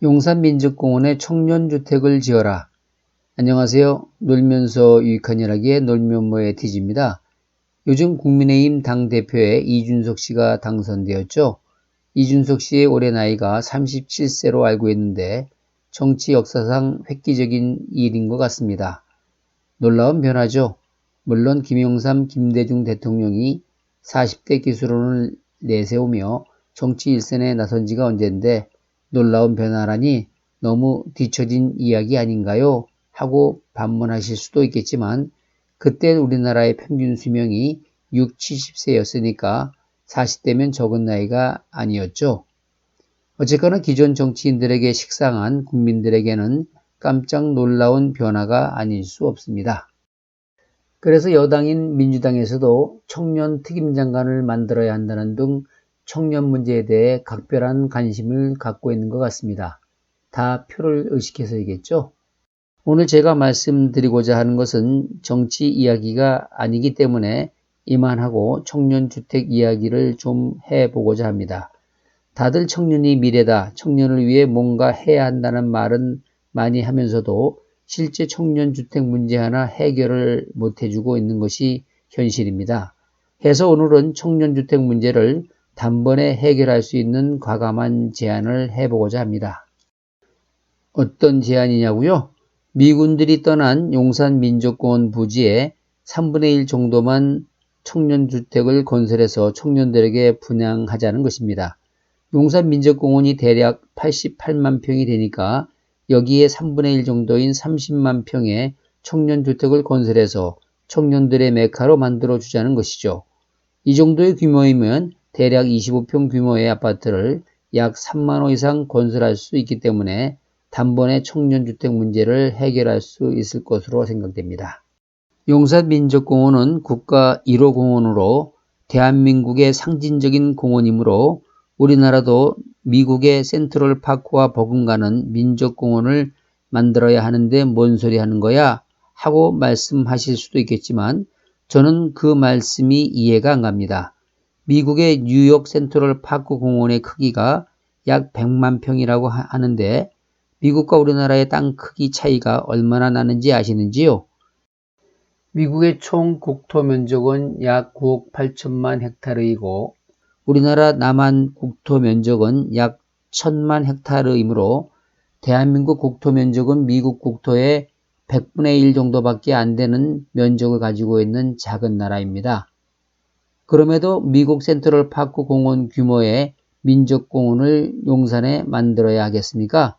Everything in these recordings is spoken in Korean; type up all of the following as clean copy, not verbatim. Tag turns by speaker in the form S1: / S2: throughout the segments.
S1: 용산민족공원에 청년주택을 지어라. 안녕하세요. 놀면서 유익한 일하기의 놀면뭐의 티지입니다. 요즘 국민의힘 당대표에 이준석 씨가 당선되었죠. 이준석 씨의 올해 나이가 37세로 알고 있는데 정치 역사상 획기적인 일인 것 같습니다. 놀라운 변화죠. 물론 김영삼, 김대중 대통령이 40대 기술론을 내세우며 정치 일선에 나선 지가 언젠데 놀라운 변화라니 너무 뒤처진 이야기 아닌가요? 하고 반문하실 수도 있겠지만 그때 우리나라의 평균 수명이 6, 70세였으니까 40대면 적은 나이가 아니었죠. 어쨌거나 기존 정치인들에게 식상한 국민들에게는 깜짝 놀라운 변화가 아닐 수 없습니다. 그래서 여당인 민주당에서도 청년 특임장관을 만들어야 한다는 등 청년 문제에 대해 각별한 관심을 갖고 있는 것 같습니다. 다 표를 의식해서이겠죠. 오늘 제가 말씀드리고자 하는 것은 정치 이야기가 아니기 때문에 이만하고 청년주택 이야기를 좀 해보고자 합니다. 다들 청년이 미래다, 청년을 위해 뭔가 해야 한다는 말은 많이 하면서도 실제 청년주택 문제 하나 해결을 못해주고 있는 것이 현실입니다. 해서 오늘은 청년주택 문제를 단번에 해결할 수 있는 과감한 제안을 해보고자 합니다. 어떤 제안이냐고요? 미군들이 떠난 용산민족공원 부지에 3분의 1 정도만 청년주택을 건설해서 청년들에게 분양하자는 것입니다. 용산민족공원이 대략 88만 평이 되니까 여기에 3분의 1 정도인 30만 평의 청년주택을 건설해서 청년들의 메카로 만들어주자는 것이죠. 이 정도의 규모이면 대략 25평 규모의 아파트를 약 3만 호 이상 건설할 수 있기 때문에 단번에 청년주택 문제를 해결할 수 있을 것으로 생각됩니다. 용산민족공원은 국가 1호 공원으로 대한민국의 상징적인 공원이므로 우리나라도 미국의 센트럴 파크와 버금가는 민족공원을 만들어야 하는데 뭔 소리 하는 거야? 하고 말씀하실 수도 있겠지만 저는 그 말씀이 이해가 안 갑니다. 미국의 뉴욕 센트럴 파크 공원의 크기가 약 100만 평이라고 하는데 미국과 우리나라의 땅 크기 차이가 얼마나 나는지 아시는지요? 미국의 총 국토 면적은 약 9억 8천만 헥타르이고 우리나라 남한 국토 면적은 약 1000만 헥타르이므로 대한민국 국토 면적은 미국 국토의 100분의 1 정도밖에 안 되는 면적을 가지고 있는 작은 나라입니다. 그럼에도 미국 센트럴 파크 공원 규모의 민족공원을 용산에 만들어야 하겠습니까?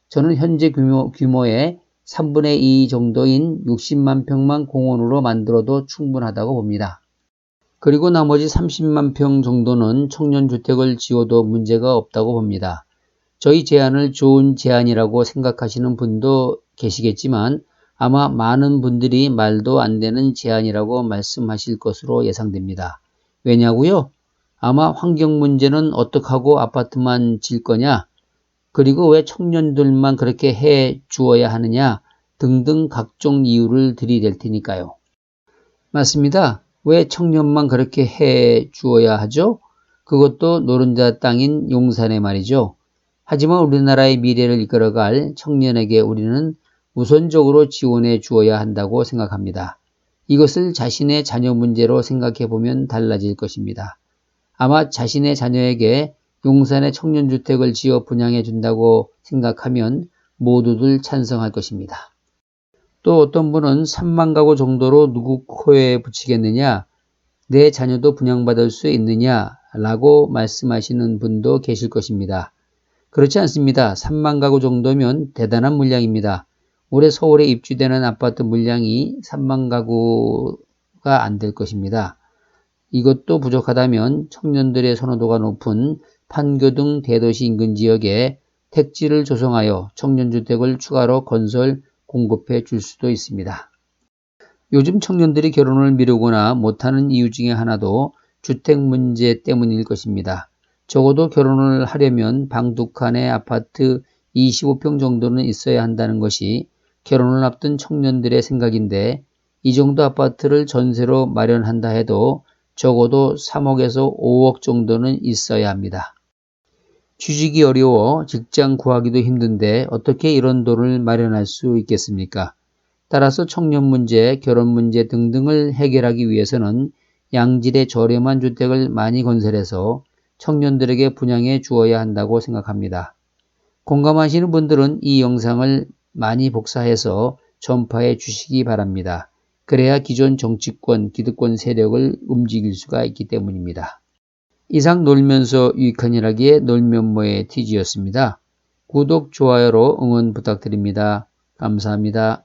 S1: 저는 현재 규모의 3분의 2 정도인 60만 평만 공원으로 만들어도 충분하다고 봅니다. 그리고 나머지 30만 평 정도는 청년주택을 지어도 문제가 없다고 봅니다. 저희 제안을 좋은 제안이라고 생각하시는 분도 계시겠지만 아마 많은 분들이 말도 안 되는 제안이라고 말씀하실 것으로 예상됩니다. 왜냐고요? 아마 환경 문제는 어떡하고 아파트만 질 거냐? 그리고 왜 청년들만 그렇게 해 주어야 하느냐? 등등 각종 이유를 들이댈 테니까요. 맞습니다. 왜 청년만 그렇게 해 주어야 하죠? 그것도 노른자 땅인 용산에 말이죠. 하지만 우리나라의 미래를 이끌어갈 청년에게 우리는 우선적으로 지원해 주어야 한다고 생각합니다. 이것을 자신의 자녀 문제로 생각해 보면 달라질 것입니다. 아마 자신의 자녀에게 용산에 청년주택을 지어 분양해 준다고 생각하면 모두들 찬성할 것입니다. 또 어떤 분은 3만 가구 정도로 누구 코에 붙이겠느냐, 내 자녀도 분양받을 수 있느냐 라고 말씀하시는 분도 계실 것입니다. 그렇지 않습니다. 3만 가구 정도면 대단한 물량입니다. 올해 서울에 입주되는 아파트 물량이 3만 가구가 안 될 것입니다. 이것도 부족하다면 청년들의 선호도가 높은 판교 등 대도시 인근 지역에 택지를 조성하여 청년주택을 추가로 건설 공급해 줄 수도 있습니다. 요즘 청년들이 결혼을 미루거나 못하는 이유 중에 하나도 주택 문제 때문일 것입니다. 적어도 결혼을 하려면 방 2칸의 아파트 25평 정도는 있어야 한다는 것이 결혼을 앞둔 청년들의 생각인데 이 정도 아파트를 전세로 마련한다 해도 적어도 3억에서 5억 정도는 있어야 합니다. 취직이 어려워 직장 구하기도 힘든데 어떻게 이런 돈을 마련할 수 있겠습니까? 따라서 청년 문제, 결혼 문제 등등을 해결하기 위해서는 양질의 저렴한 주택을 많이 건설해서 청년들에게 분양해 주어야 한다고 생각합니다. 공감하시는 분들은 이 영상을 많이 복사해서 전파해 주시기 바랍니다. 그래야 기존 정치권, 기득권 세력을 움직일 수가 있기 때문입니다. 이상 놀면서 유익한 일하기의 놀면뭐의 TG였습니다. 구독, 좋아요로 응원 부탁드립니다. 감사합니다.